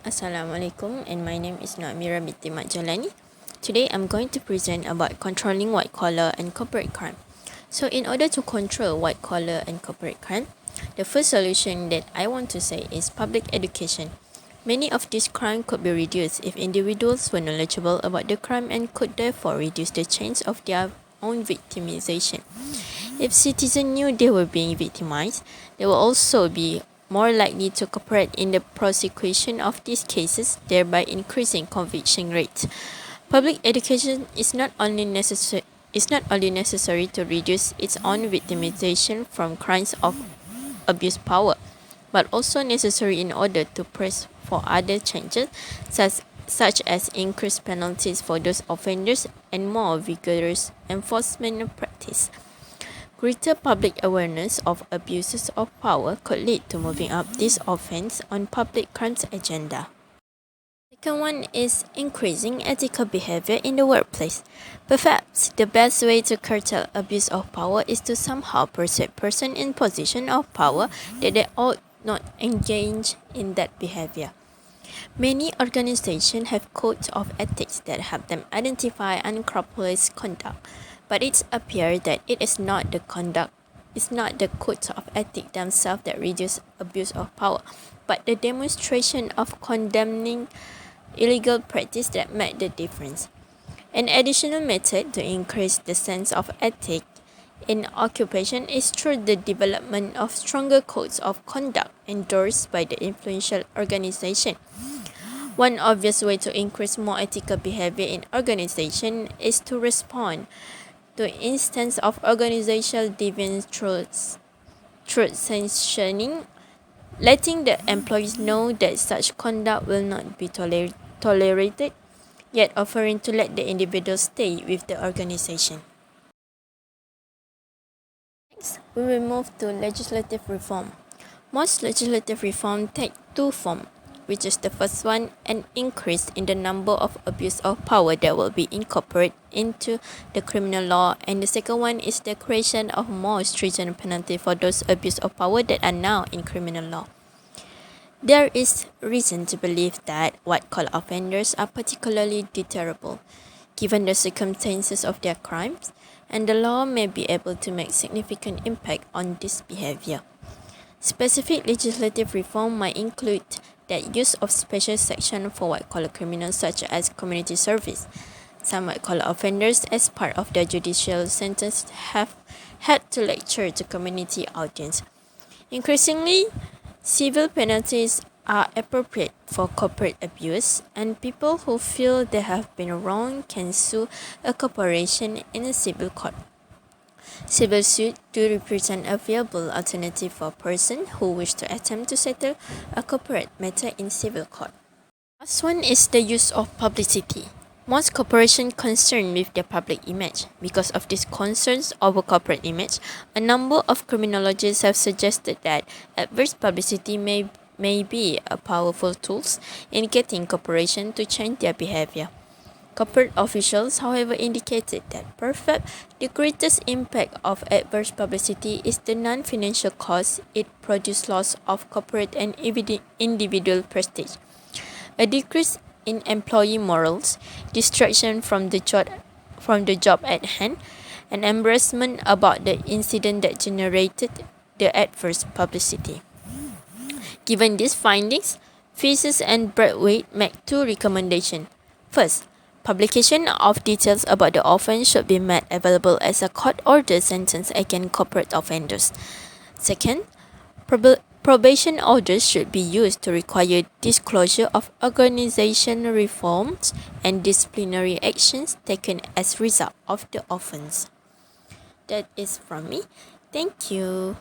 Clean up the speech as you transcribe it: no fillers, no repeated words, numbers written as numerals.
Assalamualaikum, and my name is Nur Amirah binti Md Jailani. Today I'm going to present about controlling white-collar and corporate crime. So in order to control white-collar and corporate crime, the first solution that I want to say is public education. Many of these crimes could be reduced if individuals were knowledgeable about the crime and could therefore reduce the chance of their own victimization. If citizens knew they were being victimized, they will also be more likely to cooperate in the prosecution of these cases, thereby increasing conviction rates. Public education is not only necessary to reduce its own victimization from crimes of abuse power, but also necessary in order to press for other changes, such as increased penalties for those offenders and more vigorous enforcement practice. Greater public awareness of abuses of power could lead to moving up this offence on public crimes agenda. Second one is increasing ethical behaviour in the workplace. Perhaps the best way to curtail abuse of power is to somehow persuade persons in position of power that they ought not engage in that behaviour. Many organizations have codes of ethics that help them identify unscrupulous conduct, but it appears that it is not the codes of ethics themselves that reduce abuse of power, but the demonstration of condemning illegal practice that make the difference. An additional method to increase the sense of ethics in occupation is through the development of stronger codes of conduct endorsed by the influential organization. One obvious way to increase more ethical behavior in organization is to respond to instances of organizational deviance through sanctioning, letting the employees know that such conduct will not be tolerated, yet offering to let the individual stay with the organization. Next, we will move to legislative reform. Most legislative reform take two forms, which is the first one, an increase in the number of abuse of power that will be incorporated into the criminal law, and the second one is the creation of more stringent penalty for those abuse of power that are now in criminal law. There is reason to believe that white-collar offenders are particularly deterrable, given the circumstances of their crimes, and the law may be able to make significant impact on this behavior. Specific legislative reform might include that use of special section for white-collar criminals such as community service. Some white-collar offenders, as part of their judicial sentence, have had to lecture to community audience. Increasingly, civil penalties are appropriate for corporate abuse, and people who feel they have been wronged can sue a corporation in a civil court. Civil suit do represent a viable alternative for persons who wish to attempt to settle a corporate matter in civil court. Last one is the use of publicity. Most corporations concerned with their public image. Because of these concerns over corporate image, a number of criminologists have suggested that adverse publicity may be a powerful tool in getting corporations to change their behavior. Corporate officials, however, indicated that perhaps the greatest impact of adverse publicity is the non-financial cost it produces: loss of corporate and individual prestige, a decrease in employee morals, distraction from the job at hand, and embarrassment about the incident that generated the adverse publicity. Given these findings, Fieses and Braithwaite make two recommendations. First, publication of details about the offence should be made available as a court-ordered sentence against corporate offenders. Second, probation orders should be used to require disclosure of organizational reforms and disciplinary actions taken as a result of the offence. That is from me. Thank you.